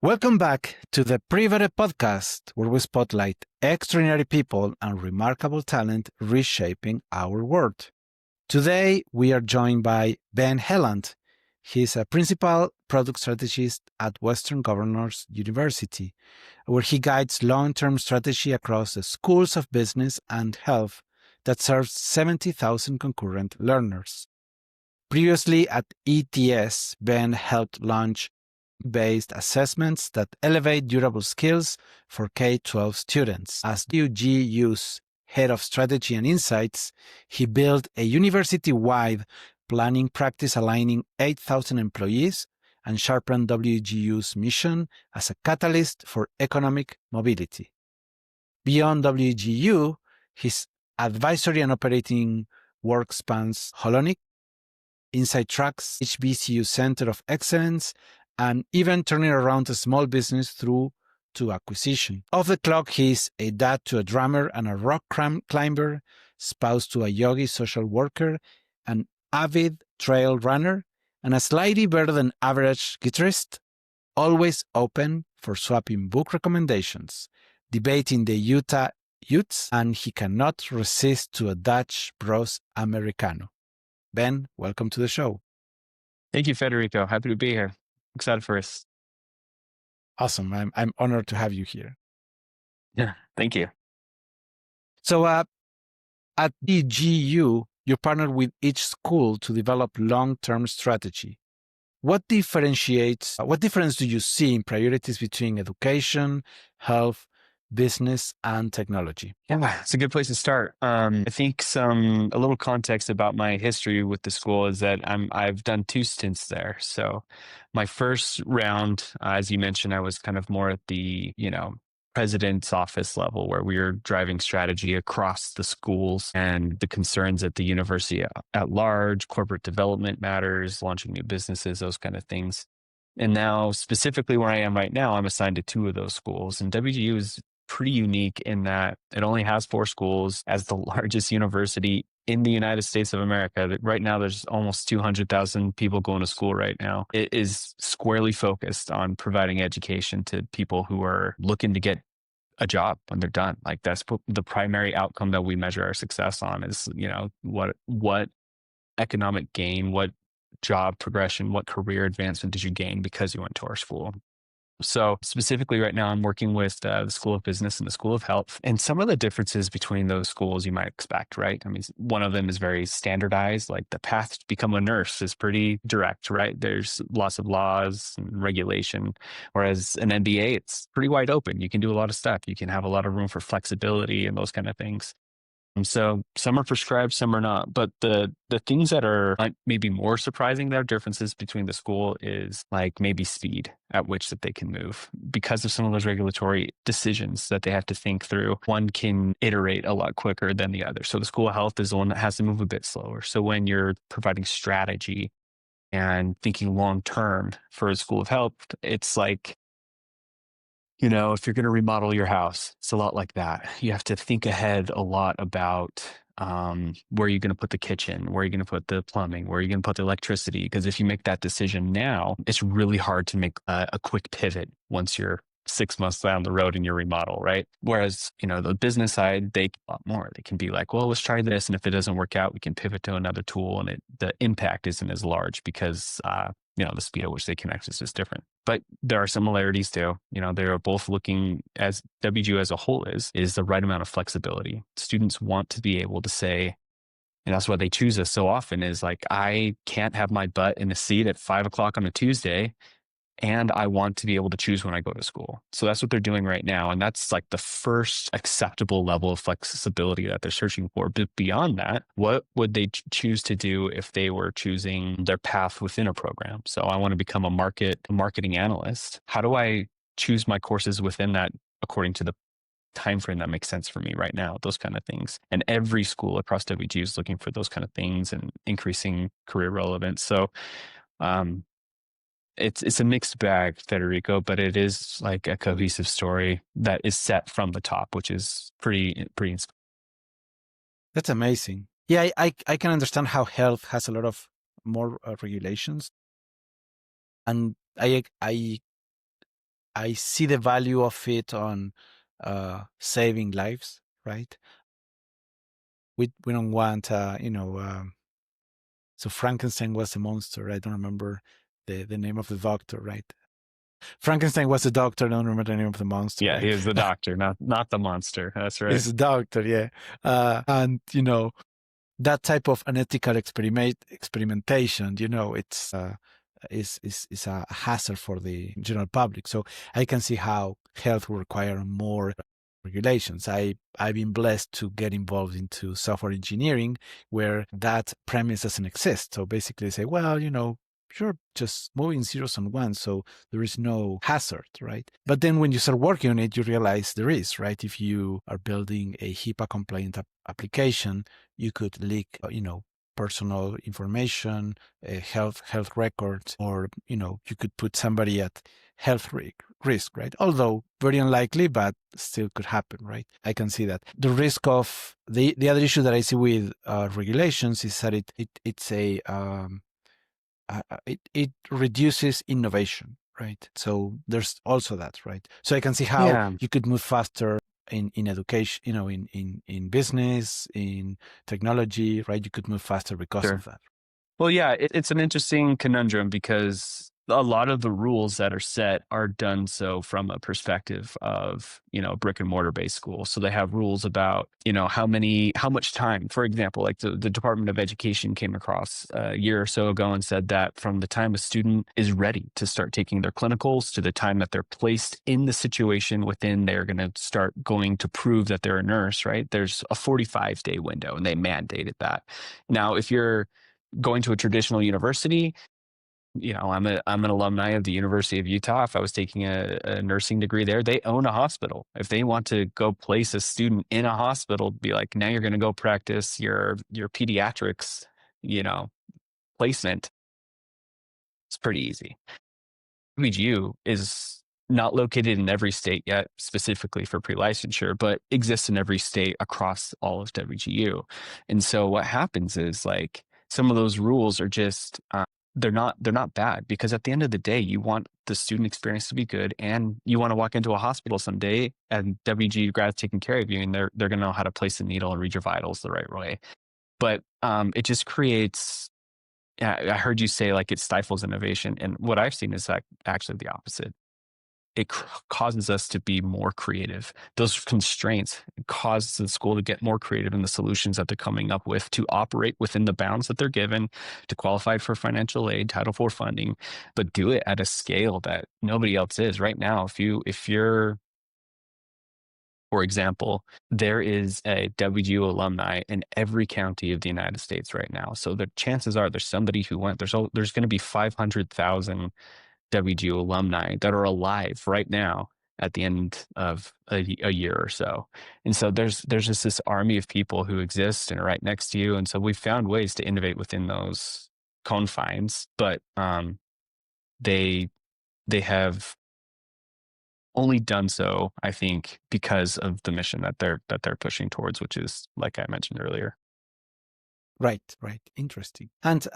Welcome back to the Private podcast, where we spotlight extraordinary people and remarkable talent reshaping our world. Today, we are joined by Ben Helland. He's a Principal Product Strategist at Western Governors University, where he guides long-term strategy across the schools of business and health that serves 70,000 concurrent learners. Previously at ETS, Ben helped launch based assessments that elevate durable skills for K-12 students. As WGU's head of strategy and insights, he built a university-wide planning practice aligning 8,000 employees and sharpened WGU's mission as a catalyst for economic mobility. Beyond WGU, his advisory and operating work spans Hellund, Inside Track's HBCU Center of Excellence, and even turning around a small business through to acquisition. Off the clock, he's a dad to a drummer and a rock climber, spouse to a yogi social worker, an avid trail runner, and a slightly better than average guitarist, always open for swapping book recommendations, debating the Utah Utes, and he cannot resist to a Dutch bros Americano. Ben, welcome to the show. Thank you, Federico. Happy to be here. Excited for us. Awesome. I'm honored to have you here. Yeah, thank you. So at WGU, you partner with each school to develop long-term strategy. What difference do you see in priorities between education, health, business, and technology? Yeah, it's a good place to start. I think a little context about my history with the school is that I've done 2 stints there. So my first round, as you mentioned, I was kind of more at the, president's office level where we were driving strategy across the schools and the concerns at the university at large, corporate development matters, launching new businesses, those kind of things. And now specifically where I am right now, I'm assigned to 2 of those schools, and WGU is pretty unique in that it only has 4 schools as the largest university in the United States of America. Right now, there's almost 200,000 people going to school right now. It is squarely focused on providing education to people who are looking to get a job when they're done. Like that's the primary outcome that we measure our success on is, what economic gain, what job progression, what career advancement did you gain because you went to our school? So specifically right now, I'm working with the School of Business and the School of Health. And some of the differences between those schools you might expect, right? I mean, one of them is very standardized. Like the path to become a nurse is pretty direct, right? There's lots of laws and regulation. Whereas an MBA, it's pretty wide open. You can do a lot of stuff. You can have a lot of room for flexibility and those kind of things. And so some are prescribed, some are not. But the things that are maybe more surprising, there are differences between the school is like maybe speed at which that they can move because of some of those regulatory decisions that they have to think through. One can iterate a lot quicker than the other. So the School of Health is the one that has to move a bit slower. So when you're providing strategy and thinking long term for a School of Health, it's like, if you're going to remodel your house, it's a lot like that. You have to think ahead a lot about where you're going to put the kitchen, where you're going to put the plumbing, where you're going to put the electricity. Because if you make that decision now, it's really hard to make a quick pivot once you're 6 months down the road in your remodel, right? Whereas, the business side, they a lot more. They can be like, well, let's try this. And if it doesn't work out, we can pivot to another tool. And the impact isn't as large because the speed at which they can access is different. But there are similarities too. They are both looking, as WGU as a whole is the right amount of flexibility. Students want to be able to say, and that's why they choose us so often, is like, I can't have my butt in a seat at 5:00 on a Tuesday, and I want to be able to choose when I go to school. So that's what they're doing right now. And that's like the first acceptable level of flexibility that they're searching for. But beyond that, what would they choose to do if they were choosing their path within a program? So I want to become a marketing analyst. How do I choose my courses within that according to the time frame that makes sense for me right now? Those kind of things. And every school across WGU is looking for those kind of things and increasing career relevance. So it's a mixed bag, Federico, but it is like a cohesive story that is set from the top, which is pretty inspiring. That's amazing. Yeah, I can understand how health has a lot of more regulations, and I I see the value of it on saving lives, right? We don't want, so Frankenstein was a monster. I don't remember the name of the doctor, right? Frankenstein was a doctor. I don't remember the name of the monster, Yeah, right? he is the doctor, not the monster. That's right. He's a doctor, yeah. And, that type of unethical experimentation, it's is a hazard for the general public. So I can see how health will require more regulations. I've been blessed to get involved into software engineering where that premise doesn't exist. So basically they say, well, you're just moving zeros and ones, so there is no hazard, right? But then when you start working on it, you realize there is, right? If you are building a HIPAA compliant application, you could leak, personal information, health records, or you could put somebody at health risk, right? Although very unlikely, but still could happen, right? I can see that. The risk of the other issue that I see with regulations is that it's a it reduces innovation, right? So there's also that, right? So I can see how Yeah. you could move faster in education, in business, in technology, right? You could move faster because Sure. of that. Well, yeah, it's an interesting conundrum because a lot of the rules that are set are done so from a perspective of, brick and mortar based school. So they have rules about, how much time, for example, like the Department of Education came across a year or so ago and said that from the time a student is ready to start taking their clinicals to the time that they're placed in the situation within they're going to start going to prove that they're a nurse, right? There's a 45-day window and they mandated that. Now, if you're going to a traditional university, I'm an alumni of the University of Utah. If I was taking a nursing degree there, they own a hospital. If they want to go place a student in a hospital, be like, now you're going to go practice your pediatrics, placement. It's pretty easy. WGU is not located in every state yet, specifically for pre-licensure, but exists in every state across all of WGU. And so what happens is like some of those rules are just they're not bad because at the end of the day, you want the student experience to be good, and you want to walk into a hospital someday and WGU grad's taking care of you, and they're going to know how to place a needle and read your vitals the right way. But it just creates. Yeah, I heard you say like it stifles innovation, and what I've seen is like actually the opposite. It causes us to be more creative. Those constraints cause the school to get more creative in the solutions that they're coming up with to operate within the bounds that they're given, to qualify for financial aid, Title IV funding, but do it at a scale that nobody else is right now. If you're, for example, there is a WGU alumni in every county of the United States right now. So the chances are there's somebody who went. There's going to be 500,000 WGU alumni that are alive right now at the end of a year or so. And so there's just this army of people who exist and are right next to you. And so we've found ways to innovate within those confines, but they have only done so, I think, because of the mission that they're pushing towards, which is like I mentioned earlier. Right. Interesting. And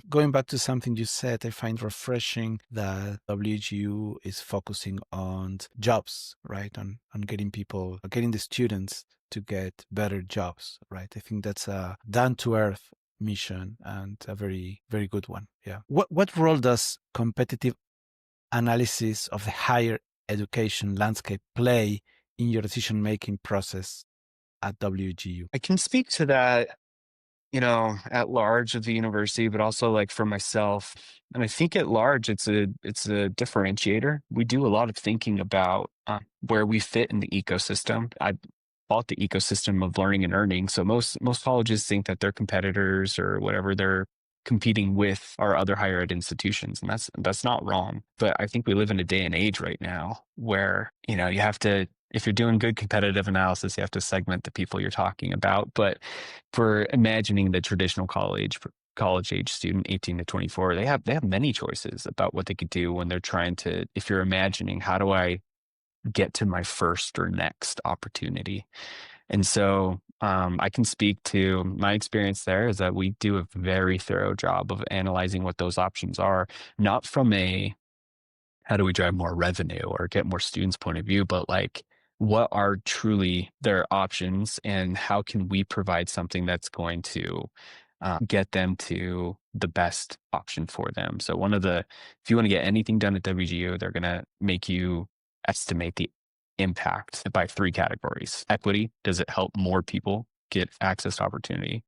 going back to something you said, I find refreshing that WGU is focusing on jobs, right? On getting getting the students to get better jobs, right? I think that's a down-to-earth mission and a very, very good one. Yeah. What role does competitive analysis of the higher education landscape play in your decision-making process at WGU? I can speak to that, at large of the university, but also like for myself. And I think at large, it's a differentiator. We do a lot of thinking about where we fit in the ecosystem. I call it the ecosystem of learning and earning. So most colleges think that their competitors or whatever they're competing with are other higher ed institutions, and that's not wrong. But I think we live in a day and age right now where you have to, if you're doing good competitive analysis, you have to segment the people you're talking about. But for imagining the traditional college age student, 18 to 24, they have many choices about what they could do when they're trying to, if you're imagining, how do I get to my first or next opportunity? And so I can speak to my experience there is that we do a very thorough job of analyzing what those options are, not from a how do we drive more revenue or get more students' point of view, but like what are truly their options and how can we provide something that's going to get them to the best option for them. So if you want to get anything done at WGU, they're going to make you estimate the impact by three categories. Equity, does it help more people get access to opportunity?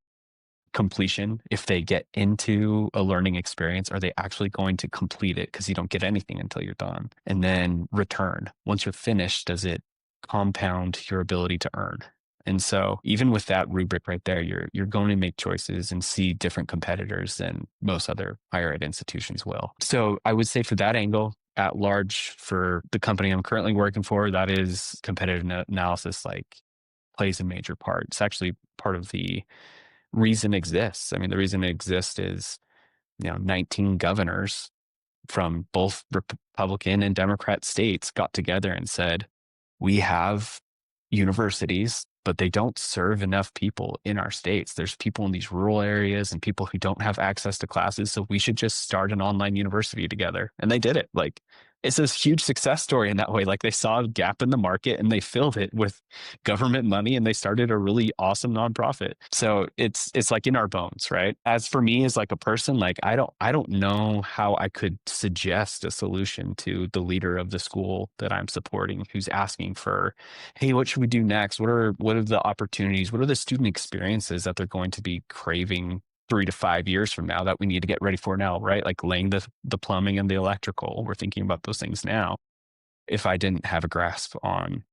Completion, if they get into a learning experience, are they actually going to complete it? Because you don't get anything until you're done. And then return, once you're finished, does it compound your ability to earn? And so even with that rubric right there, you're going to make choices and see different competitors than most other higher ed institutions will. So I would say for that angle, at large, for the company I'm currently working for, that is competitive analysis like plays a major part. It's actually part of the reason it exists. I mean, the reason it exists is, 19 governors from both Republican and Democrat states got together and said, we have universities, but they don't serve enough people in our states. There's people in these rural areas and people who don't have access to classes. So we should just start an online university together. And they did it. Like, it's this huge success story in that way. Like, they saw a gap in the market and they filled it with government money and they started a really awesome nonprofit. So it's like in our bones, right? As for me as like a person, like I don't know how I could suggest a solution to the leader of the school that I'm supporting who's asking for, hey, what should we do next? What are the opportunities? What are the student experiences that they're going to be craving 3 to 5 years from now that we need to get ready for now, right? Like laying the plumbing and the electrical. We're thinking about those things now. If I didn't have a grasp on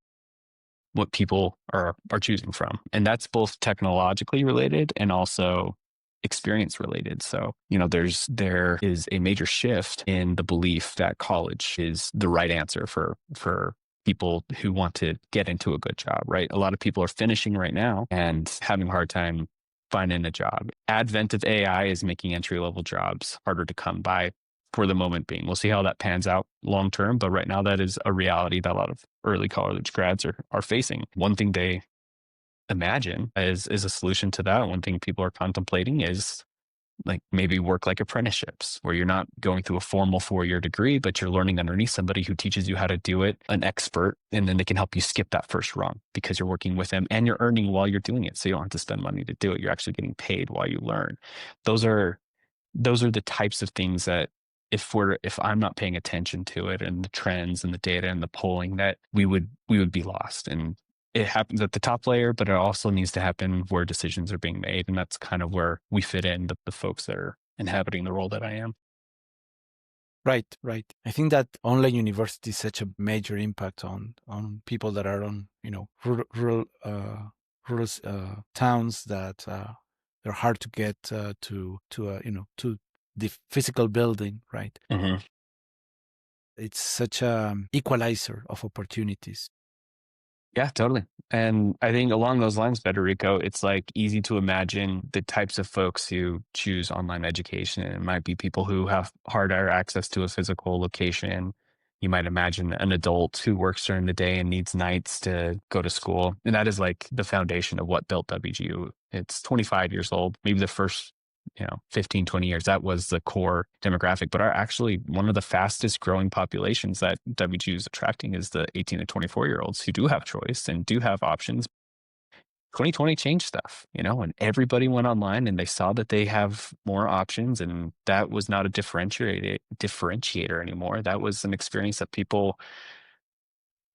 what people are choosing from, and that's both technologically related and also experience related. So, there is a major shift in the belief that college is the right answer for people who want to get into a good job, right? A lot of people are finishing right now and having a hard time finding a job. Advent of AI is making entry-level jobs harder to come by for the moment being. We'll see how that pans out long term, but right now that is a reality that a lot of early college grads are facing. One thing they imagine is a solution to that. One thing people are contemplating is like maybe work like apprenticeships, where you're not going through a formal 4-year degree, but you're learning underneath somebody who teaches you how to do it, an expert, and then they can help you skip that first rung because you're working with them and you're earning while you're doing it. So you don't have to spend money to do it. You're actually getting paid while you learn. Those are the types of things that if I'm not paying attention to it and the trends and the data and the polling, that we would be lost. And it happens at the top layer, but it also needs to happen where decisions are being made. And that's kind of where we fit in, the folks that are inhabiting the role that I am. Right, right. I think that online university is such a major impact on people that are on, rural towns that they're hard to get to the physical building, right? Mm-hmm. It's such a equalizer of opportunities. Yeah, totally. And I think along those lines, Federico, it's like easy to imagine the types of folks who choose online education. It might be people who have harder access to a physical location. You might imagine an adult who works during the day and needs nights to go to school. And that is like the foundation of what built WGU. It's 25 years old, maybe the first 15, 20 years, that was the core demographic. But actually one of the fastest growing populations that WGU is attracting is the 18 to 24-year-olds who do have choice and do have options. 2020 changed stuff, and everybody went online and they saw that they have more options, and that was not a differentiator anymore. That was an experience that people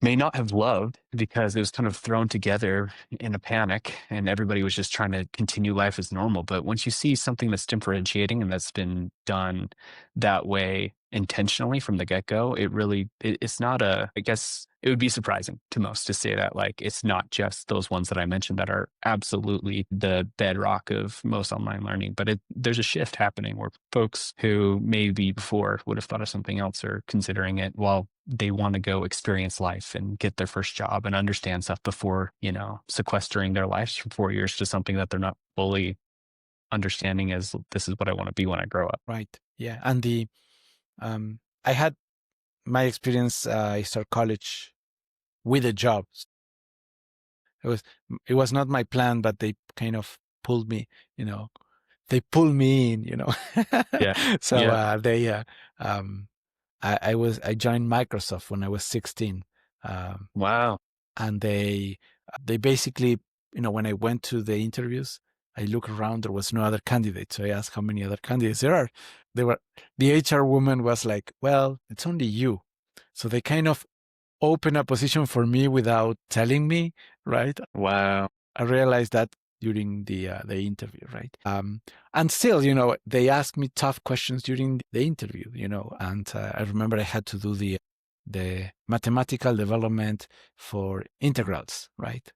may not have loved because it was kind of thrown together in a panic and everybody was just trying to continue life as normal. But once you see something that's differentiating and that's been done that way intentionally from the get-go, it's not I guess it would be surprising to most to say that like it's not just those ones that I mentioned that are absolutely the bedrock of most online learning, but there's a shift happening where folks who maybe before would have thought of something else are considering it while they want to go experience life and get their first job and understand stuff before, sequestering their lives for 4 years to something that they're not fully understanding as this is what I want to be when I grow up. Right. Yeah. And I had my experience. I started college with a job. It was not my plan, but they kind of pulled me, they pulled me in, Yeah. So Yeah. they I joined Microsoft when I was 16. Wow. And they basically, when I went to the interviews, I looked around, there was no other candidate. So I asked how many other candidates there are. The HR woman was like, well, it's only you. So they kind of open a position for me without telling me, right? Wow. I realized that during the interview, right? And still, they asked me tough questions during the interview, and I remember I had to do the mathematical development for integrals, right?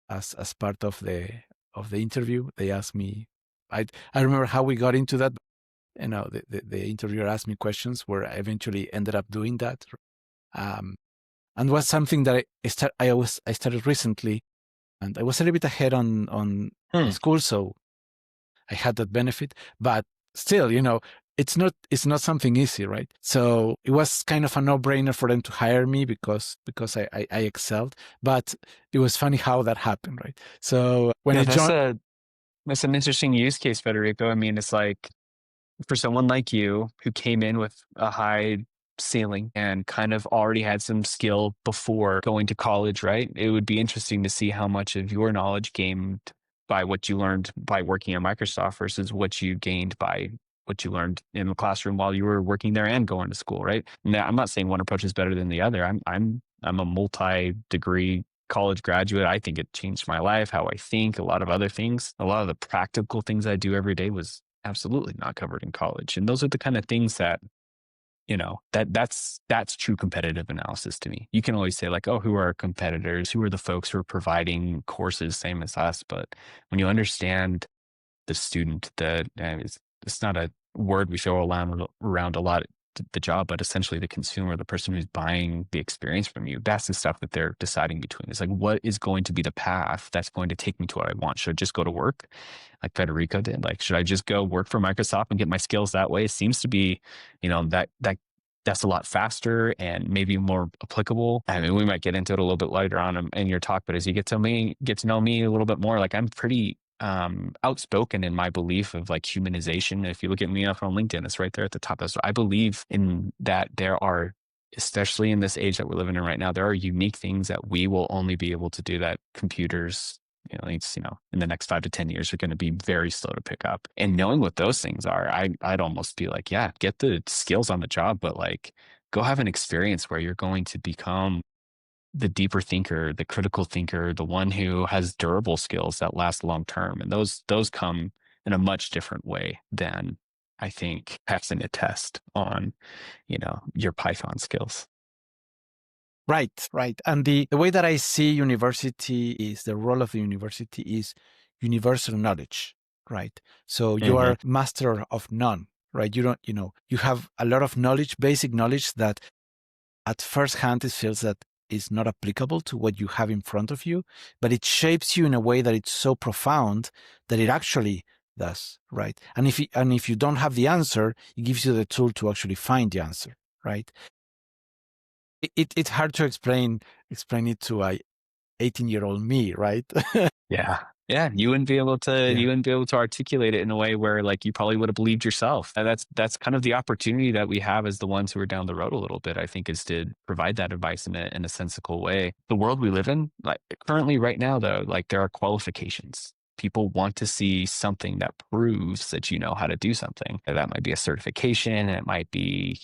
As part of the interview, they asked me. I remember how we got into that. The interviewer asked me questions where I eventually ended up doing that. And was something that I started recently, and I was a little bit ahead on school, so I had that benefit. But still, it's not something easy, right? So it was kind of a no-brainer for them to hire me because I excelled. But it was funny how that happened, right? So when I joined, that's an interesting use case, Federico. I mean, it's like for someone like you who came in with a high ceiling and kind of already had some skill before going to college, right? It would be interesting to see how much of your knowledge gained by what you learned by working at Microsoft versus what you gained by what you learned in the classroom while you were working there and going to school, right? Now, I'm not saying one approach is better than the other. I'm a multi-degree college graduate. I think it changed my life, how I think, a lot of other things. A lot of the practical things I do every day was absolutely not covered in college. And those are the kind of things that, that's true competitive analysis to me. You can always say like, oh, who are our competitors? Who are the folks who are providing courses same as us? But when you understand the student, it's not a word we throw around a lot, the job, but essentially the consumer, the person who's buying the experience from you, that's the stuff that they're deciding between. It's like, what is going to be the path that's going to take me to what I want? Should I just go to work like Federico did? Like, should I just go work for Microsoft and get my skills that way? It seems to be, that's a lot faster and maybe more applicable. I mean, we might get into it a little bit later on in your talk, but as you get to know me a little bit more, like I'm pretty outspoken in my belief of like humanization. If you look at me up on LinkedIn, it's right there at the top. So I believe in that there are, especially in this age that we're living in right now, there are unique things that we will only be able to do that computers, in the next 5 to 10 years are going to be very slow to pick up. And knowing what those things are, I'd almost be like, yeah, get the skills on the job, but like go have an experience where you're going to become the deeper thinker, the critical thinker, the one who has durable skills that last long term. And those come in a much different way than I think passing a test on, your Python skills. Right. And the way that I see university is the role of the university is universal knowledge, right? So you are master of none, right? You don't, you have a lot of knowledge, basic knowledge that at first hand it feels that is not applicable to what you have in front of you, but it shapes you in a way that it's so profound that it actually does, right? And if you don't have the answer, it gives you the tool to actually find the answer, right? It's hard to explain it to a 18-year-old me, right? Yeah, you wouldn't be able to articulate it in a way where like you probably would have believed yourself. And that's kind of the opportunity that we have as the ones who are down the road a little bit, I think, is to provide that advice in a sensical way. The world we live in, like currently right now though, like there are qualifications. People want to see something that proves that you know how to do something. That might be a certification. It might be,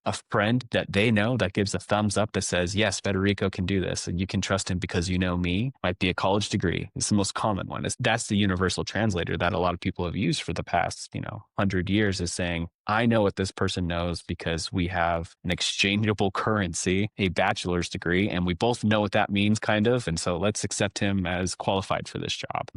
a friend that they know that gives a thumbs up that says, yes, Federico can do this and you can trust him because you know me. It might be a college degree. It's the most common one. That's the universal translator that a lot of people have used for the past, 100 years, is saying, I know what this person knows because we have an exchangeable currency, a bachelor's degree, and we both know what that means kind of. And so let's accept him as qualified for this job.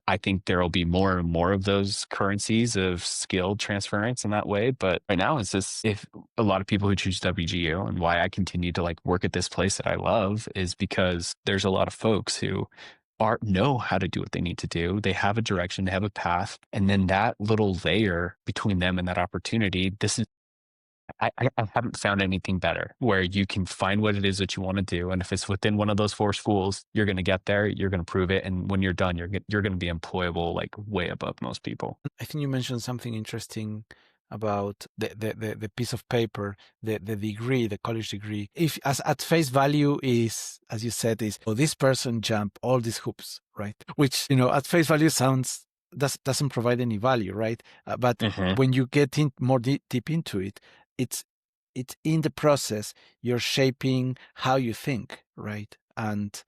I think there will be more and more of those currencies of skill transference in that way. But right now, it's just, if a lot of people who choose WGU, and why I continue to like work at this place that I love, is because there's a lot of folks who know how to do what they need to do. They have a direction, they have a path. And then that little layer between them and that opportunity, I haven't found anything better, where you can find what it is that you want to do. And if it's within one of those 4 schools, you're going to get there, you're going to prove it. And when you're done, you're going to be employable, like way above most people. I think you mentioned something interesting about the piece of paper, the degree, the college degree. If as at face value is, as you said, is, oh, this person jumped all these hoops, right? Which, at face value doesn't provide any value, right? But when you get in more deep into it, it's in the process you're shaping how you think, right? And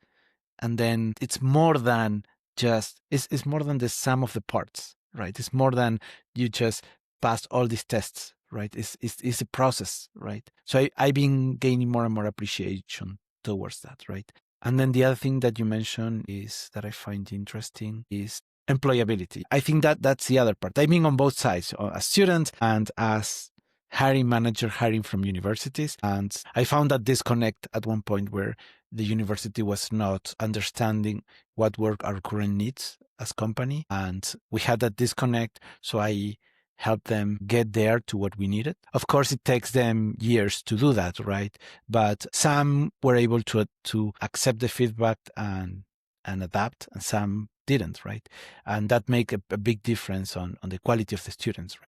then it's more than just it's more than the sum of the parts, right? It's more than you just pass all these tests, right? It's a process, right? So I've been gaining more and more appreciation towards that, right? And then the other thing that you mentioned is that I find interesting is employability. I think that that's the other part. I've been on both sides, as student and as hiring manager, hiring from universities. And I found that disconnect at one point where the university was not understanding what were our current needs as company. And we had that disconnect. So I helped them get there to what we needed. Of course, it takes them years to do that, right? But some were able to accept the feedback and adapt, and some didn't, right? And that make a big difference on the quality of the students, right?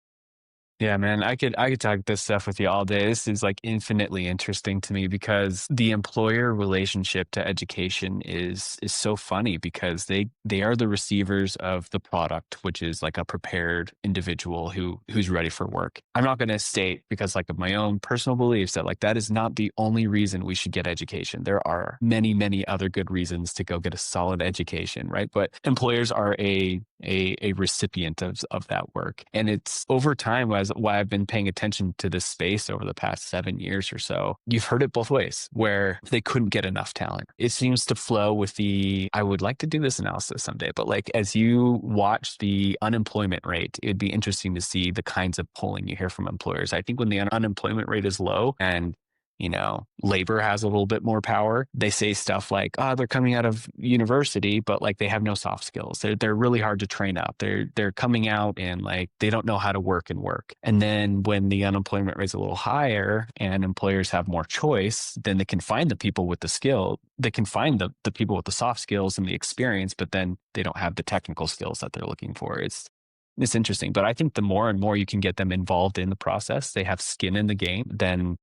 Yeah, man, I could talk this stuff with you all day. This is like infinitely interesting to me because the employer relationship to education is so funny because they are the receivers of the product, which is like a prepared individual who's ready for work. I'm not going to state because like of my own personal beliefs that like that is not the only reason we should get education. There are many, many other good reasons to go get a solid education, right? But employers are a recipient of that work. And it's over time, as why I've been paying attention to this space over the past 7 years or so. You've heard it both ways, where they couldn't get enough talent. It seems to flow with I would like to do this analysis someday, but like as you watch the unemployment rate, it'd be interesting to see the kinds of polling you hear from employers. I think when the unemployment rate is low and labor has a little bit more power, they say stuff like, oh, they're coming out of university, but like they have no soft skills. They're really hard to train up. They're coming out and like they don't know how to work and work. And then when the unemployment rate is a little higher and employers have more choice, then they can find the people with the skill. They can find the people with the soft skills and the experience, but then they don't have the technical skills that they're looking for. It's interesting. But I think the more and more you can get them involved in the process, they have skin in the game, then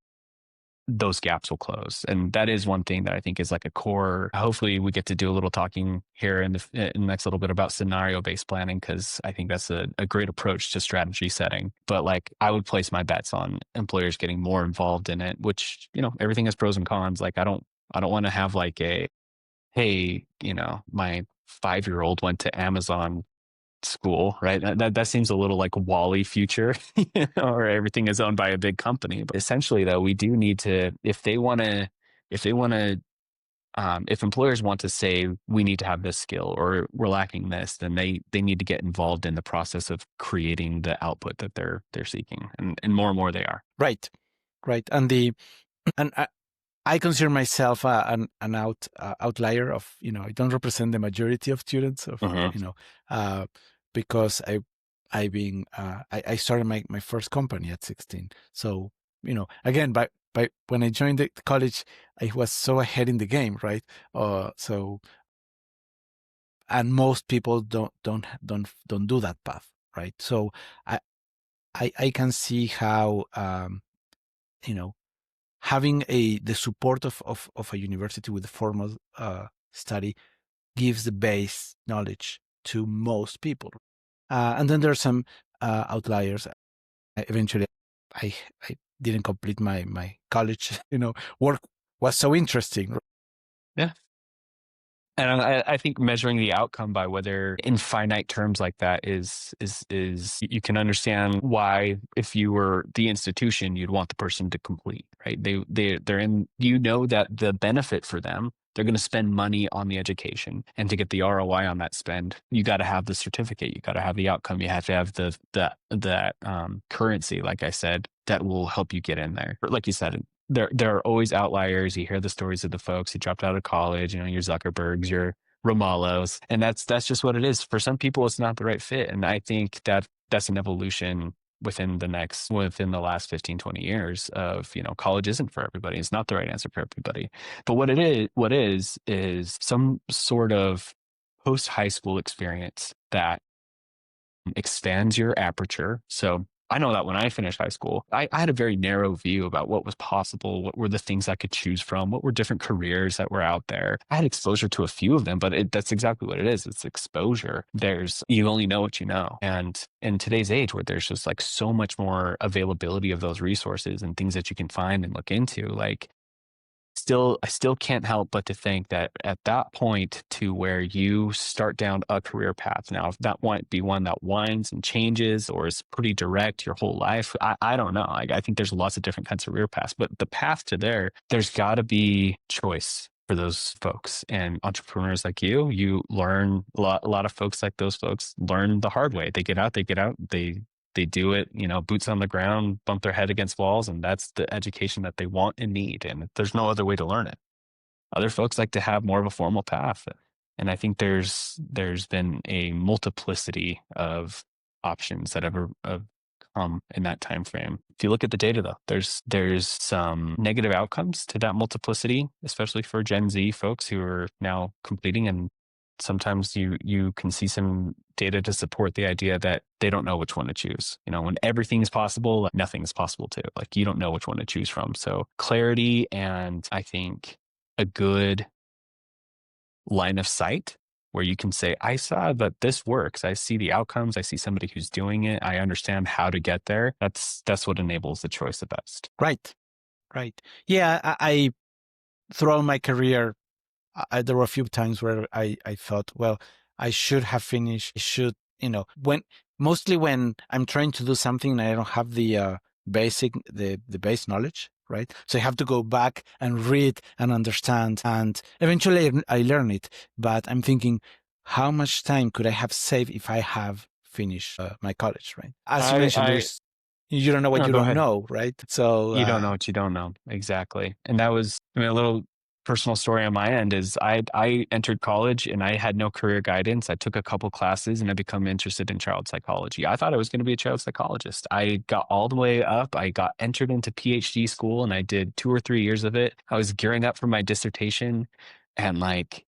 those gaps will close. And that is one thing that I think is like a core. Hopefully we get to do a little talking here in the next little bit about scenario-based planning, because I think that's a great approach to strategy setting. But like I would place my bets on employers getting more involved in it, which, everything has pros and cons. Like I don't want to have like hey, my 5-year-old went to Amazon school, right? That seems a little like Wall-E future, or everything is owned by a big company. But essentially, though, we do need to, if employers want to say we need to have this skill or we're lacking this, then they need to get involved in the process of creating the output that they're seeking, and more they are. Right. And I consider myself an outlier of, I don't represent the majority of students of, because I started my first company at 16. So, again, by when I joined the college, I was so ahead in the game, right? And most people don't do that path, right? So I can see how, having the support of a university with a formal study gives the base knowledge to most people. And then there are some outliers. Eventually, I didn't complete my college. Work was so interesting. Yeah. And I think measuring the outcome by whether in finite terms like that is you can understand why, if you were the institution, you'd want the person to complete, right? They're in, that the benefit for them, they're going to spend money on the education, and to get the ROI on that spend, you got to have the certificate, you got to have the outcome, you have to have the currency, like I said, that will help you get in there. But like you said, there are always outliers. You hear the stories of the folks who dropped out of college, your Zuckerbergs, your Romalos, and that's just what it is. For some people, it's not the right fit. And I think that that's an evolution within the last 15, 20 years of, college isn't for everybody. It's not the right answer for everybody. But what is some sort of post high school experience that expands your aperture. So I know that when I finished high school, I had a very narrow view about what was possible, what were the things I could choose from, what were different careers that were out there. I had exposure to a few of them, but that's exactly what it is. It's exposure. You only know what you know. And in today's age where there's just like so much more availability of those resources and things that you can find and look into, like, I still can't help but to think that at that point to where you start down a career path. Now, if that might be one that winds and changes or is pretty direct your whole life, I don't know. I think there's lots of different kinds of career paths, but the path to there's got to be choice for those folks. And entrepreneurs like you learn a lot of folks like those folks learn the hard way. They get out, they do it, boots on the ground, bump their head against walls, and that's the education that they want and need. And there's no other way to learn it. Other folks like to have more of a formal path. And I think there's been a multiplicity of options that have come in that time frame. If you look at the data though, there's some negative outcomes to that multiplicity, especially for Gen Z folks who are now completing, and sometimes you can see some data to support the idea that they don't know which one to choose. When everything is possible, like, nothing is possible too. Like, you don't know which one to choose from. So clarity, and I think a good line of sight where you can say, I saw that this works. I see the outcomes. I see somebody who's doing it. I understand how to get there. That's what enables the choice the best. Right. Yeah, I throughout my career, there were a few times where I thought, well, I should have finished. Mostly when I'm trying to do something and I don't have the base knowledge, right? So I have to go back and read and understand, and eventually I learn it. But I'm thinking, how much time could I have saved if I have finished my college, right? As you mentioned, you don't know what you don't know, right? So you don't know what you don't know. Exactly. And that was, a little personal story on my end is I entered college and I had no career guidance. I took a couple classes and I become interested in child psychology. I thought I was going to be a child psychologist. I got all the way up. I got entered into PhD school and I did 2 or 3 years of it. I was gearing up for my dissertation, and like,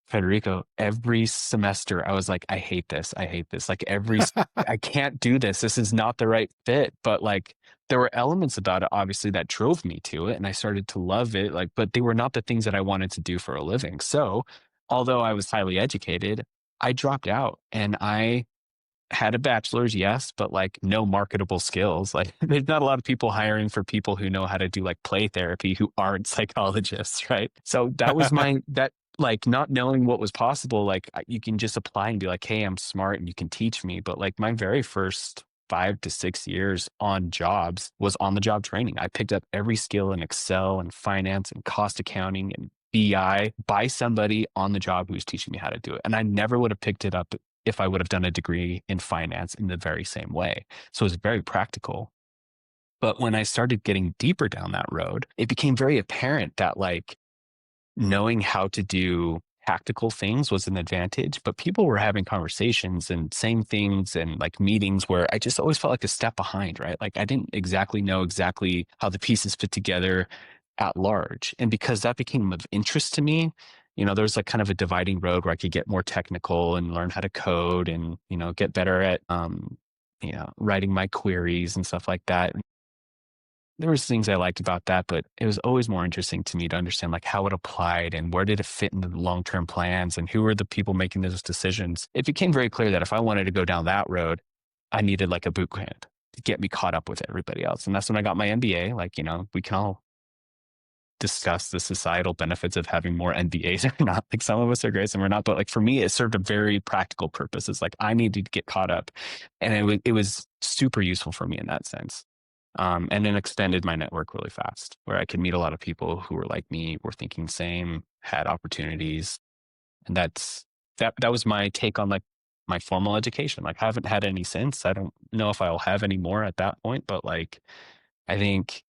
Federico, every semester I was like, I hate this. Like I can't do this. This is not the right fit. But like, there were elements about it, obviously, that drove me to it. And I started to love it. Like, but they were not the things that I wanted to do for a living. So although I was highly educated, I dropped out and I had a bachelor's, yes, but like no marketable skills. Like, there's not a lot of people hiring for people who know how to do like play therapy who aren't psychologists, right? So that was like, not knowing what was possible. Like, you can just apply and be like, hey, I'm smart and you can teach me. But like, my very first 5 to 6 years on jobs was on the job training. I picked up every skill in Excel and finance and cost accounting and BI by somebody on the job who was teaching me how to do it. And I never would have picked it up if I would have done a degree in finance in the very same way. So it was very practical. But when I started getting deeper down that road, it became very apparent that like, knowing how to do tactical things was an advantage, but people were having conversations and saying things and like meetings where I just always felt like a step behind, right? Like, I didn't exactly know how the pieces fit together at large. And because that became of interest to me, there was like kind of a dividing road where I could get more technical and learn how to code and, get better at, writing my queries and stuff like that. There was things I liked about that, but it was always more interesting to me to understand like how it applied and where did it fit into the long-term plans and who were the people making those decisions. It became very clear that if I wanted to go down that road, I needed like a boot camp to get me caught up with everybody else. And that's when I got my MBA. Like, we can all discuss the societal benefits of having more MBAs or not. Like, some of us are great, some are not. But like, for me, it served a very practical purpose. It's like, I needed to get caught up. And it was super useful for me in that sense. And then expanded my network really fast, where I could meet a lot of people who were like me, were thinking same, had opportunities. And that was my take on like my formal education. Like, I haven't had any since. I don't know if I'll have any more at that point, but like, I think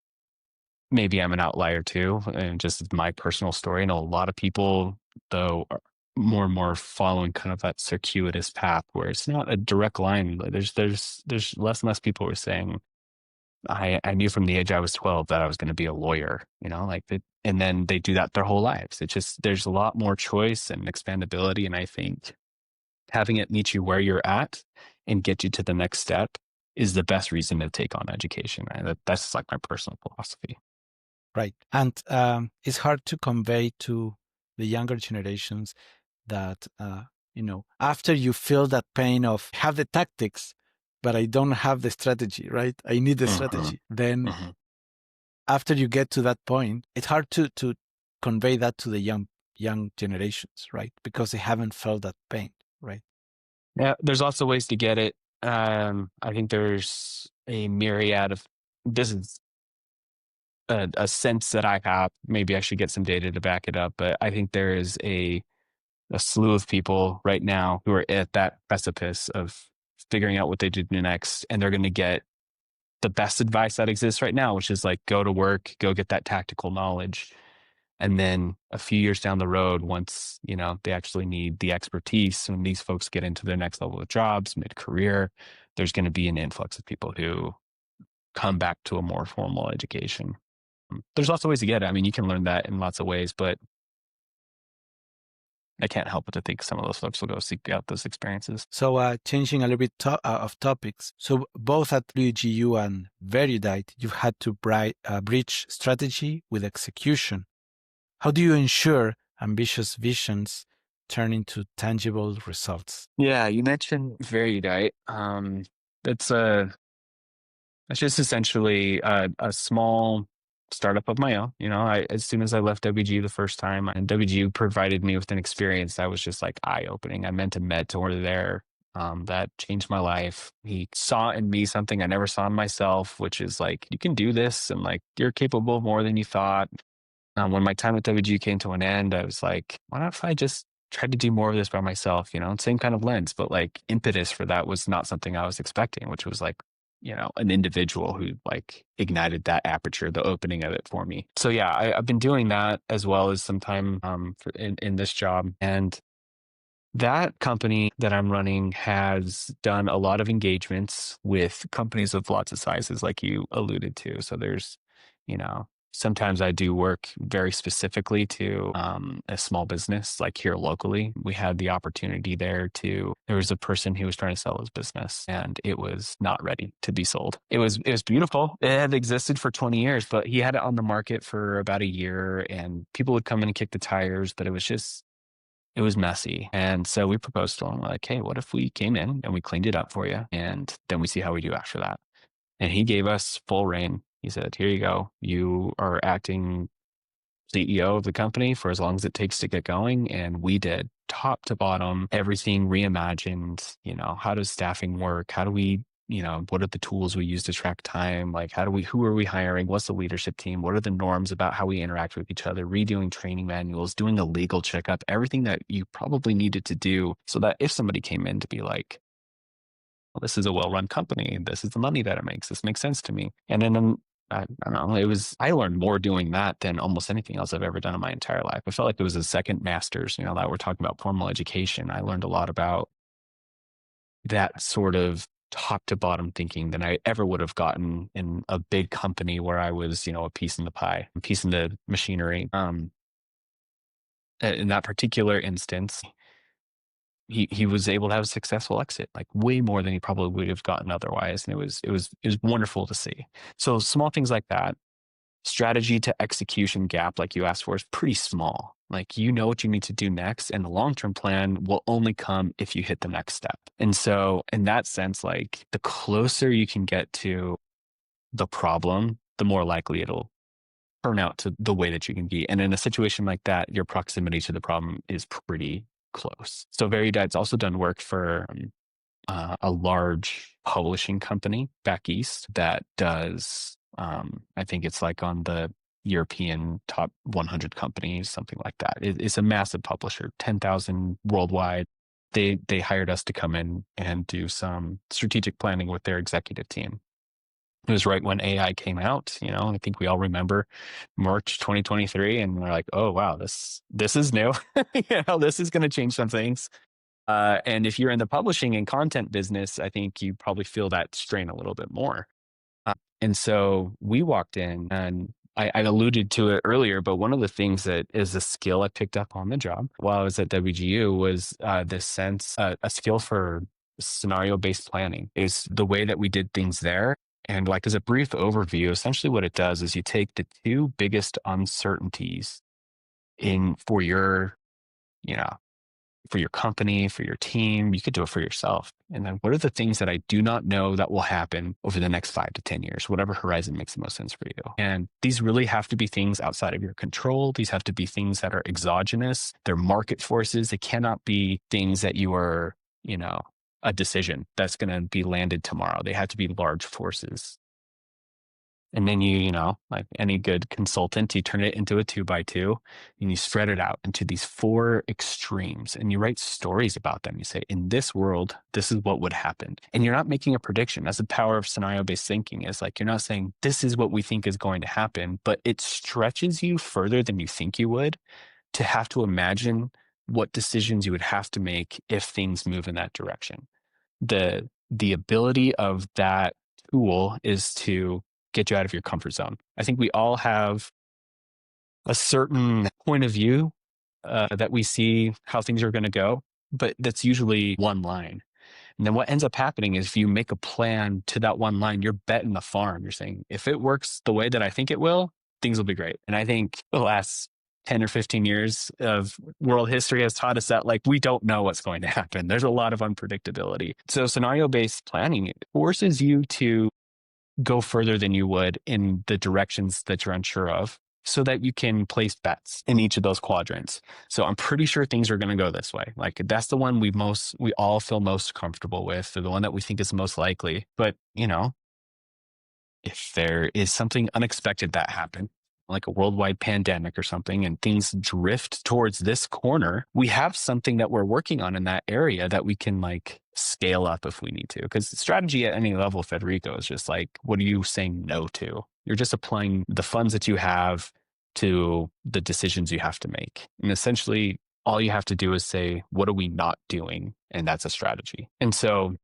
maybe I'm an outlier too. And just my personal story. I know a lot of people, though, are more and more following kind of that circuitous path where it's not a direct line. There's less and less people who are saying, I knew from the age I was 12 that I was going to be a lawyer, and then they do that their whole lives. It's just, there's a lot more choice and expandability. And I think having it meet you where you're at and get you to the next step is the best reason to take on education. Right? That's like my personal philosophy. Right. And it's hard to convey to the younger generations that, after you feel that pain of have the tactics, but I don't have the strategy, right? I need the strategy. Then after you get to that point, it's hard to convey that to the young generations, right? Because they haven't felt that pain, right? Yeah, there's also ways to get it. I think there's a myriad of, this is a sense that I have. Maybe I should get some data to back it up, but I think there is a slew of people right now who are at that precipice of figuring out what they do next, and they're going to get the best advice that exists right now, which is like, go to work, go get that tactical knowledge. And then a few years down the road, once, they actually need the expertise, when these folks get into their next level of jobs, mid-career, there's going to be an influx of people who come back to a more formal education. There's lots of ways to get it. I mean, you can learn that in lots of ways, but I can't help but to think some of those folks will go seek out those experiences. So changing a little bit of topics. So both at WGU and Verudite, you've had to bridge strategy with execution. How do you ensure ambitious visions turn into tangible results? Yeah, you mentioned Verudite. That's just essentially a small startup of my own. As soon as I left WGU the first time, and WGU provided me with an experience that was just like eye-opening. I met a mentor there that changed my life. He saw in me something I never saw in myself, which is like, you can do this, and like, you're capable of more than you thought. When my time at WGU came to an end, I was like, why not if I just tried to do more of this by myself? Same kind of lens, but like impetus for that was not something I was expecting, which was like, an individual who like ignited that aperture, the opening of it for me. So yeah, I've been doing that as well as some time in this job. And that company that I'm running has done a lot of engagements with companies of lots of sizes, like you alluded to. So there's, sometimes I do work very specifically to a small business, like here locally. We had the opportunity there was a person who was trying to sell his business, and it was not ready to be sold. It was beautiful. It had existed for 20 years, but he had it on the market for about a year, and people would come in and kick the tires, but it was messy. And so we proposed to him, like, hey, what if we came in and we cleaned it up for you, and then we see how we do after that? And he gave us full reign. He said, here you go. You are acting CEO of the company for as long as it takes to get going. And we did top to bottom, everything reimagined. How does staffing work? How do we, what are the tools we use to track time? Like, who are we hiring? What's the leadership team? What are the norms about how we interact with each other? Redoing training manuals, doing a legal checkup, everything that you probably needed to do so that if somebody came in to be like, well, this is a well-run company, this is the money that it makes, this makes sense to me. And then I don't know, I learned more doing that than almost anything else I've ever done in my entire life. I felt like it was a second master's, that we're talking about formal education. I learned a lot about that sort of top to bottom thinking than I ever would have gotten in a big company where I was, a piece in the pie, a piece in the machinery. In that particular instance, he was able to have a successful exit, like way more than he probably would have gotten otherwise. And it was wonderful to see. So small things like that, strategy to execution gap, like you asked for, is pretty small. Like, what you need to do next, and the long-term plan will only come if you hit the next step. And so in that sense, like, the closer you can get to the problem, the more likely it'll turn out to the way that you can be. And in a situation like that, your proximity to the problem is pretty close. So Verudite's also done work for a large publishing company back east that does, I think it's like on the European top 100 companies, something like that. It's a massive publisher, 10,000 worldwide. They hired us to come in and do some strategic planning with their executive team. It was right when AI came out, I think we all remember March 2023, and we're like, oh, wow, this is new. This is going to change some things. And if you're in the publishing and content business, I think you probably feel that strain a little bit more. And so we walked in, and I alluded to it earlier, but one of the things that is a skill I picked up on the job while I was at WGU was this sense, a skill for scenario-based planning is the way that we did things there. And like as a brief overview, essentially what it does is you take the two biggest uncertainties in for your, you know, for your company, for your team, you could do it for yourself. And then what are the things that I do not know that will happen over the next 5 to 10 years, whatever horizon makes the most sense for you. And these really have to be things outside of your control. These have to be things that are exogenous. They're market forces. They cannot be things that you are, a decision that's going to be landed tomorrow. They have to be large forces. And then like any good consultant, you turn it into a 2x2 and you spread it out into these 4 extremes and you write stories about them. You say, in this world, this is what would happen. And you're not making a prediction. That's the power of scenario-based thinking, is like, you're not saying this is what we think is going to happen, but it stretches you further than you think you would to have to imagine what decisions you would have to make if things move in that direction. The ability of that tool is to get you out of your comfort zone. I think we all have a certain point of view that we see how things are going to go, but that's usually one line. And then what ends up happening is if you make a plan to that one line, you're betting the farm. You're saying, if it works the way that I think it will, things will be great. And I think the last 10 or 15 years of world history has taught us that, like, we don't know what's going to happen. There's a lot of unpredictability. So scenario-based planning, it forces you to go further than you would in the directions that you're unsure of, so that you can place bets in each of those quadrants. So I'm pretty sure things are going to go this way. Like, that's the one we all feel most comfortable with, or the one that we think is most likely. But, if there is something unexpected that happened, like a worldwide pandemic or something, and things drift towards this corner, we have something that we're working on in that area that we can like scale up if we need to. Because strategy at any level, Federico, is just like, what are you saying no to? You're just applying the funds that you have to the decisions you have to make. And essentially, all you have to do is say, what are we not doing? And that's a strategy. And so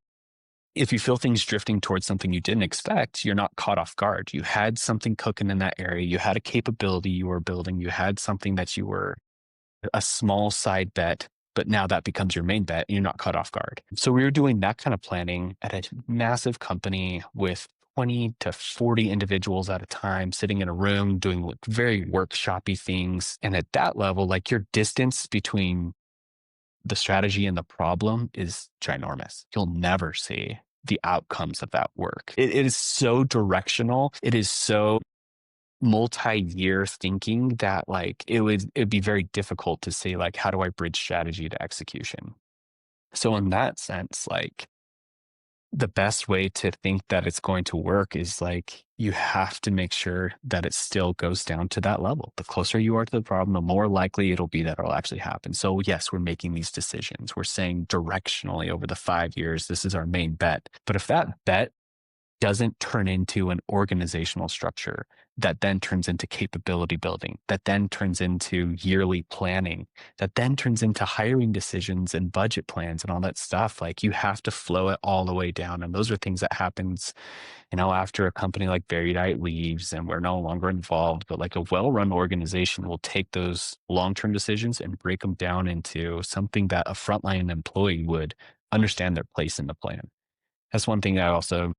if you feel things drifting towards something you didn't expect, you're not caught off guard. You had something cooking in that area. You had a capability you were building. You had something that you were a small side bet, but now that becomes your main bet and you're not caught off guard. So we were doing that kind of planning at a massive company with 20 to 40 individuals at a time, sitting in a room, doing very workshopy things. And at that level, like, your distance between the strategy and the problem is ginormous. You'll never see the outcomes of that work. It is so directional. It is so multi-year thinking that, like, it'd be very difficult to say, like, how do I bridge strategy to execution? So in that sense, like, the best way to think that it's going to work is, like, you have to make sure that it still goes down to that level. The closer you are to the problem, the more likely it'll be that it'll actually happen. So yes, we're making these decisions. We're saying directionally over the 5 years, this is our main bet. But if that bet doesn't turn into an organizational structure that then turns into capability building, that then turns into yearly planning, that then turns into hiring decisions and budget plans and all that stuff, like, you have to flow it all the way down. And those are things that happens, after a company like Erudite leaves and we're no longer involved. But like, a well-run organization will take those long-term decisions and break them down into something that a frontline employee would understand their place in the plan. That's one thing I also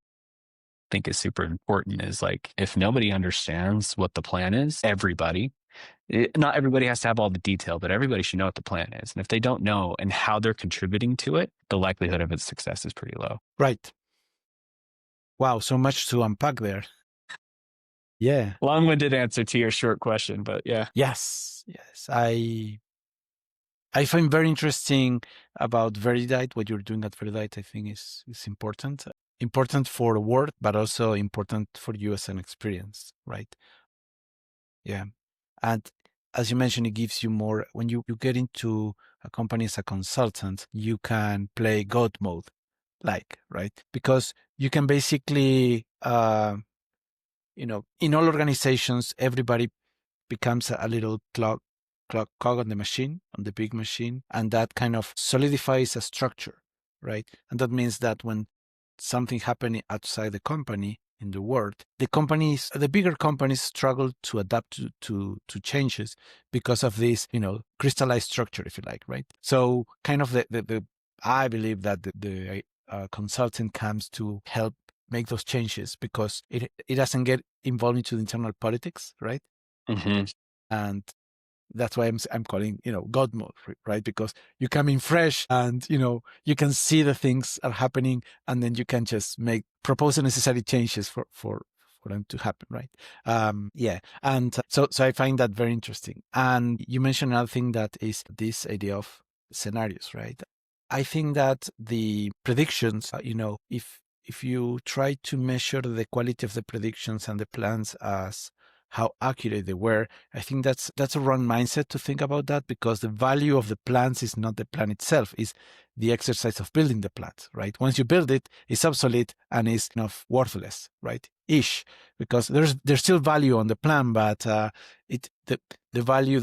think is super important, is like, if nobody understands what the plan is, not everybody has to have all the detail, but everybody should know what the plan is. And if they don't know and how they're contributing to it, the likelihood of its success is pretty low. Right. Wow, so much to unpack there. Yeah. Long-winded answer to your short question, but yeah. Yes. I find very interesting about Erudite. What you're doing at Erudite, I think, is important. Important for the work, but also important for you as an experience, right? Yeah. And as you mentioned, it gives you more, when you get into a company as a consultant, you can play God mode, right? Because you can basically, in all organizations, everybody becomes a little cog on the machine, on the big machine, and that kind of solidifies a structure, right? And that means that when something happening outside the company in the world, the bigger companies struggle to adapt to changes because of this, crystallized structure, if you like, right? So kind of I believe that the consultant comes to help make those changes, because it doesn't get involved into the internal politics, right? Mm-hmm. And that's why I'm calling, God mode, right? Because you come in fresh and, you can see the things are happening, and then you can just propose the necessary changes for them to happen, right? Yeah. And so I find that very interesting. And you mentioned another thing, that is this idea of scenarios, right? I think that the predictions, if you try to measure the quality of the predictions and the plans as how accurate they were, I think that's a wrong mindset to think about that, because the value of the plans is not the plan itself, is the exercise of building the plans, right? Once you build it, it's obsolete and it's kind of worthless, right? Ish, because there's still value on the plan, but the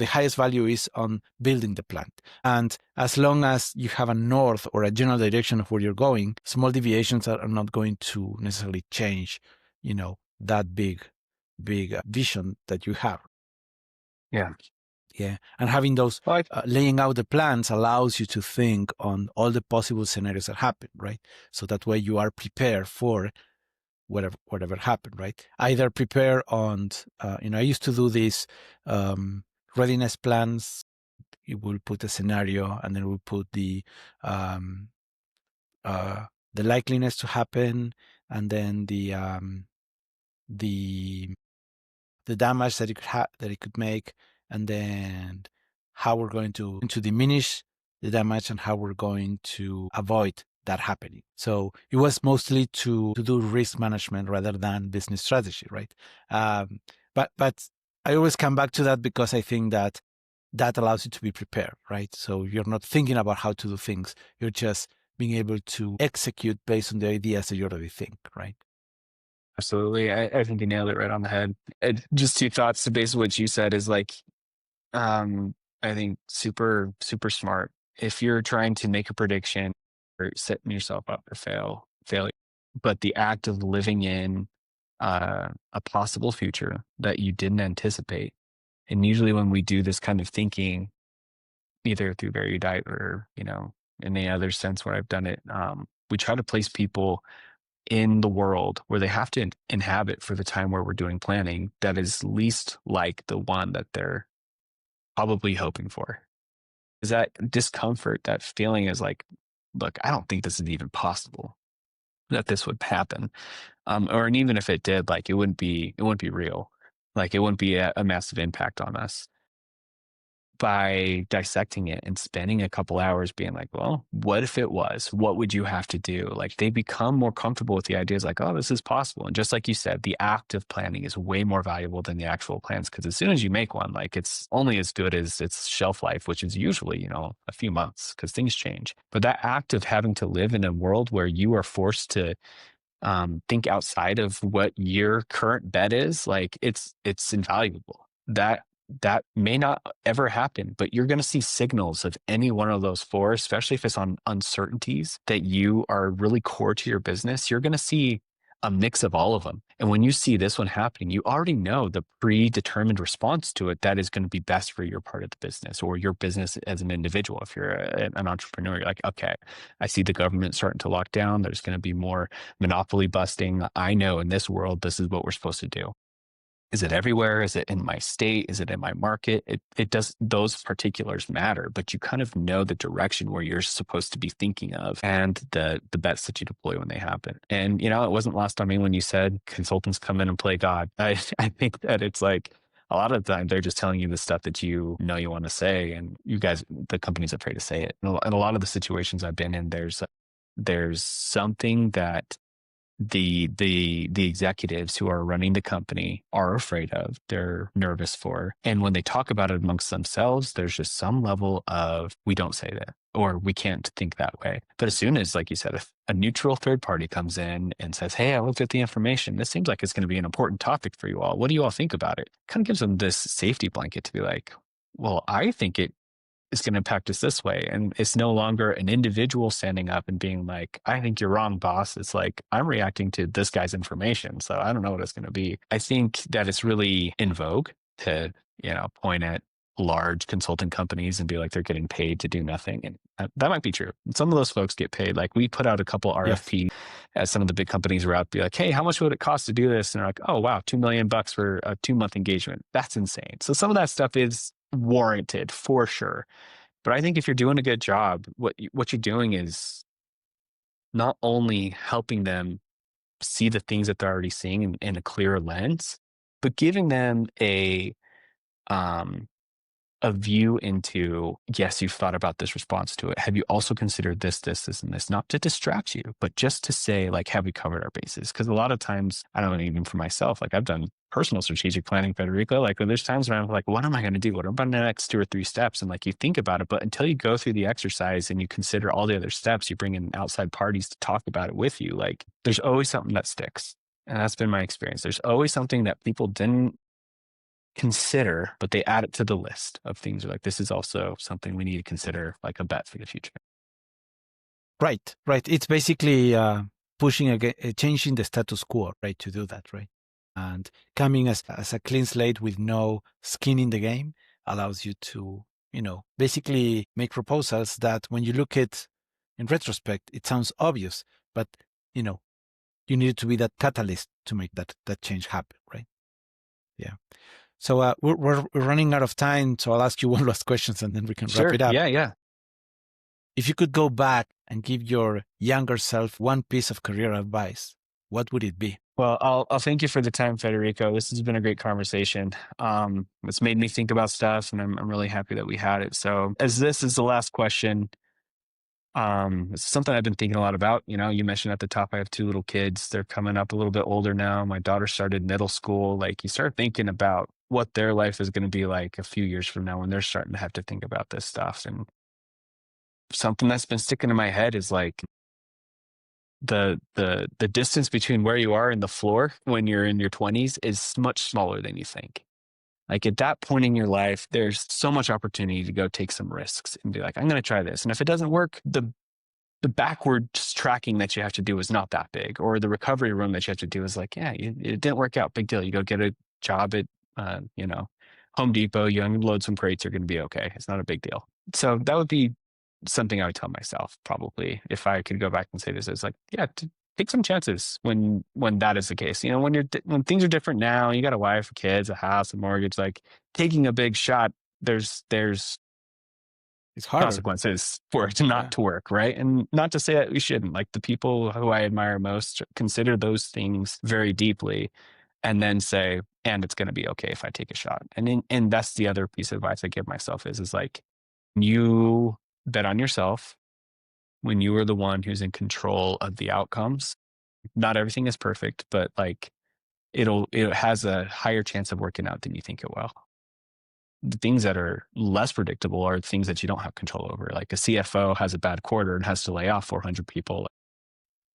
highest value is on building the plan. And as long as you have a north or a general direction of where you're going, small deviations are not going to necessarily change, that big vision that you have. Yeah. Yeah. And having those, laying out the plans allows you to think on all the possible scenarios that happen, right? So that way you are prepared for whatever happened, right? Either prepare on, I used to do these readiness plans. You will put a scenario, and then we'll put the likeliness to happen, and then the damage that it could make, and then how we're going to diminish the damage and how we're going to avoid that happening. So it was mostly to do risk management rather than business strategy, right? But I always come back to that, because I think that allows you to be prepared, right? So you're not thinking about how to do things. You're just being able to execute based on the ideas that you already think, right? Absolutely. I think you nailed it right on the head. Just two thoughts to base what you said is like, I think super, super smart. If you're trying to make a prediction or setting yourself up for failure, but the act of living in a possible future that you didn't anticipate. And usually when we do this kind of thinking, either through very erudite or, in any other sense where I've done it, we try to place people in the world where they have to inhabit for the time where we're doing planning that is least like the one that they're probably hoping for. Is that discomfort, that feeling is like, look, I don't think this is even possible that this would happen. And even if it did, like it wouldn't be real. Like it wouldn't be a massive impact on us. By dissecting it and spending a couple hours being like, well, what if it was? What would you have to do? Like they become more comfortable with the ideas like, oh, this is possible. And just like you said, the act of planning is way more valuable than the actual plans, because as soon as you make one, like it's only as good as its shelf life, which is usually, a few months, because things change. But that act of having to live in a world where you are forced to think outside of what your current bet is, like it's invaluable. That may not ever happen, but you're going to see signals of any one of those four, especially if it's on uncertainties that you are really core to your business. You're going to see a mix of all of them. And when you see this one happening, you already know the predetermined response to it that is going to be best for your part of the business or your business as an individual. If you're an entrepreneur, you're like, okay, I see the government starting to lock down. There's going to be more monopoly busting. I know in this world, this is what we're supposed to do. Is it everywhere? Is it in my state? Is it in my market? It does, those particulars matter, but you kind of know the direction where you're supposed to be thinking of and the bets that you deploy when they happen. And, it wasn't lost on me when you said consultants come in and play God. I think that it's like a lot of the time they're just telling you the stuff that you know you want to say, and you guys, the company's afraid to say it. And a lot of the situations I've been in, there's something that the executives who are running the company are afraid of, they're nervous for. And when they talk about it amongst themselves, there's just some level of, we don't say that, or we can't think that way. But as soon as, like you said, if a neutral third party comes in and says, hey, I looked at the information, this seems like it's going to be an important topic for you all. What do you all think about it? Kind of gives them this safety blanket to be like, well, I think it is going to impact us this way. And it's no longer an individual standing up and being like, I think you're wrong, boss. It's like, I'm reacting to this guy's information. So I don't know what it's going to be. I think that it's really in vogue to, point at large consulting companies and be like, they're getting paid to do nothing. And that might be true. Some of those folks get paid. Like we put out a couple Yes. RFP as some of the big companies were out, be like, hey, how much would it cost to do this? And they're like, oh, wow, $2 million for a 2-month engagement. That's insane. So some of that stuff is warranted for sure. But I think if you're doing a good job, what you're doing is not only helping them see the things that they're already seeing in a clearer lens, but giving them um, a view into, yes, you've thought about this response to it. Have you also considered this, and this? Not to distract you, but just to say, like, have we covered our bases? Because a lot of times, I don't know, even for myself, like I've done personal strategic planning, Federico, like there's times where I'm like, what am I going to do? What about the next 2 or 3 steps? And like you think about it, but until you go through the exercise and you consider all the other steps, you bring in outside parties to talk about it with you. Like there's always something that sticks. And that's been my experience. There's always something that people didn't consider, but they add it to the list of things like, this is also something we need to consider, like a bet for the future. Right. It's basically pushing changing the status quo, right? To do that, right? And coming as a clean slate with no skin in the game allows you to, basically make proposals that when you look at in retrospect, it sounds obvious, but, you need to be that catalyst to make that change happen, right? Yeah. So we're running out of time, so I'll ask you one last question and then we can wrap it up. Yeah. If you could go back and give your younger self one piece of career advice, what would it be? Well, I'll thank you for the time, Federico. This has been a great conversation. It's made me think about stuff, and I'm really happy that we had it. So, as this is the last question, it's something I've been thinking a lot about. You mentioned at the top, I have 2 little kids. They're coming up a little bit older now. My daughter started middle school. Like you start thinking about what their life is going to be like a few years from now when they're starting to have to think about this stuff. And something that's been sticking in my head is like the distance between where you are and the floor when you're in your 20s is much smaller than you think. Like at that point in your life, there's so much opportunity to go take some risks and be like, I'm going to try this. And if it doesn't work, the backwards tracking that you have to do is not that big, or the recovery room that you have to do is like, yeah, it didn't work out. Big deal. You go get a job at, Home Depot, you unload some crates, you're going to be okay. It's not a big deal. So that would be something I would tell myself probably if I could go back and say this is like, yeah, take some chances when that is the case. When things are different now, you got a wife, kids, a house, a mortgage, like taking a big shot, there's it's harder. Consequences for it not to work, right? And not to say that we shouldn't. Like the people who I admire most consider those things very deeply and then say, and it's going to be okay if I take a shot. And that's the other piece of advice I give myself is like, you bet on yourself when you are the one who's in control of the outcomes. Not everything is perfect, but like it has a higher chance of working out than you think it will. The things that are less predictable are things that you don't have control over. Like a CFO has a bad quarter and has to lay off 400 people.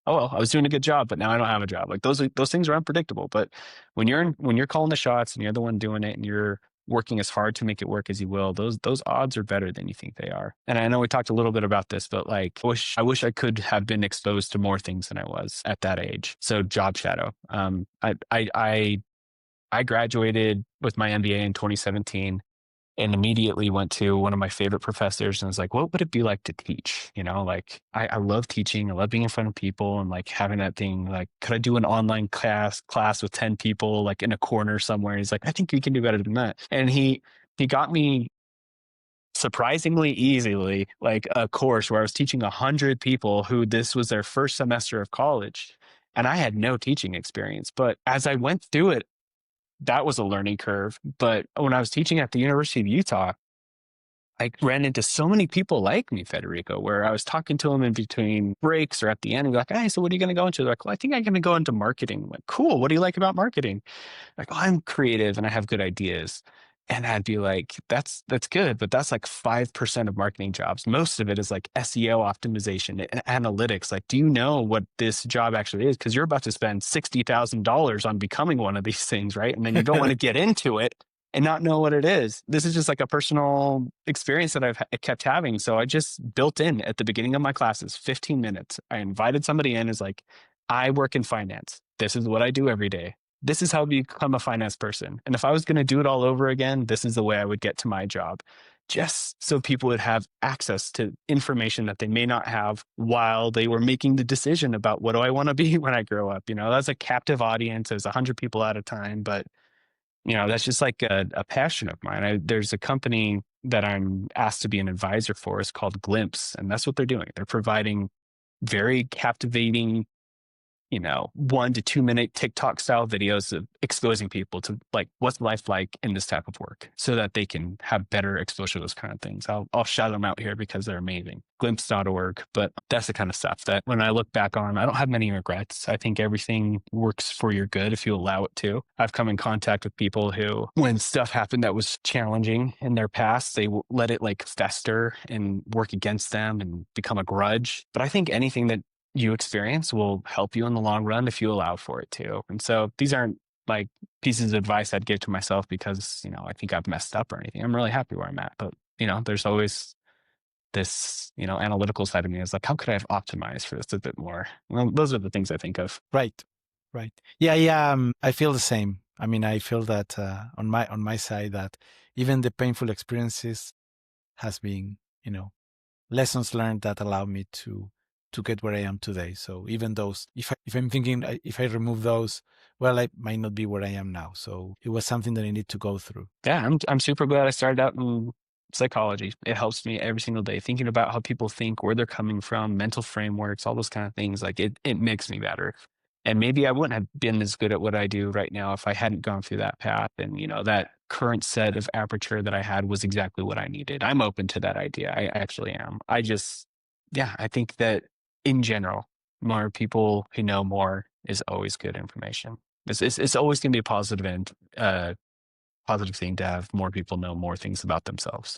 Oh, well, I was doing a good job, but now I don't have a job. Like those things are unpredictable. But when you're calling the shots and you're the one doing it and you're working as hard to make it work as you will, those odds are better than you think they are. And I know we talked a little bit about this, but like I wish I could have been exposed to more things than I was at that age. So job shadow. I graduated with my MBA in 2017. And immediately went to one of my favorite professors and was like, what would it be like to teach? Like I love teaching. I love being in front of people and like having that thing, like, could I do an online class with 10 people, like in a corner somewhere? And he's like, I think you can do better than that. And he got me surprisingly easily, like a course where I was teaching 100 people who this was their first semester of college. And I had no teaching experience, but as I went through it, that was a learning curve. But when I was teaching at the University of Utah, I ran into so many people like me, Federico, where I was talking to them in between breaks or at the end and be like, hey, so what are you going to go into? They're like, well, I think I'm going to go into marketing. I'm like, cool. What do you like about marketing? Like, oh, I'm creative and I have good ideas. And I'd be like, that's good, but that's like 5% of marketing jobs. Most of it is like SEO optimization and analytics. Like, do you know what this job actually is? Because you're about to spend $60,000 on becoming one of these things, right? And then you don't want to get into it and not know what it is. This is just like a personal experience that I've kept having. So I just built in at the beginning of my classes, 15 minutes. I invited somebody in as like, I work in finance. This is what I do every day. this is how you become a finance person. And if I was going to do it all over again, this is the way I would get to my job, just so people would have access to information that they may not have while they were making the decision about what do I want to be when I grow up. That's a captive audience. There's 100 people at a time, but that's just like a passion of mine. There's a company that I'm asked to be an advisor for. It's called Glimpse, and that's what they're doing. They're providing very captivating 1 to 2 minute TikTok style videos of exposing people to like what's life like in this type of work so that they can have better exposure to those kind of things. I'll shout them out here because they're amazing. Glimpse.org. But that's the kind of stuff that when I look back on, I don't have many regrets. I think everything works for your good if you allow it to. I've come in contact with people who, when stuff happened that was challenging in their past, they let it like fester and work against them and become a grudge. But I think anything that you experience will help you in the long run if you allow for it to. And so these aren't like pieces of advice I'd give to myself because, I think I've messed up or anything. I'm really happy where I'm at. But, there's always this, analytical side of me is like, how could I have optimized for this a bit more? Well, those are the things I think of. Right. Yeah. I feel the same. I mean, I feel that on my side that even the painful experiences has been, lessons learned that allow me to get where I am today. So even those, if I'm thinking, if I remove those, well, I might not be where I am now. So it was something that I need to go through. Yeah, I'm super glad I started out in psychology. It helps me every single day thinking about how people think, where they're coming from, mental frameworks, all those kind of things. Like it makes me better. And maybe I wouldn't have been as good at what I do right now if I hadn't gone through that path. And, that current set of aperture that I had was exactly what I needed. I'm open to that idea. I actually am. I think that in general, more people who know more is always good information. It's always going to be a positive thing to have more people know more things about themselves.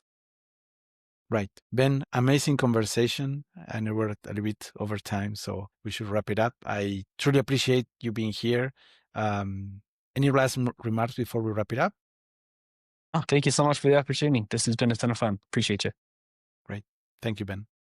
Right. Ben, amazing conversation. I know we're a little bit over time, so we should wrap it up. I truly appreciate you being here. Any last remarks before we wrap it up? Oh, thank you so much for the opportunity. This has been a ton of fun. Appreciate you. Great. Thank you, Ben.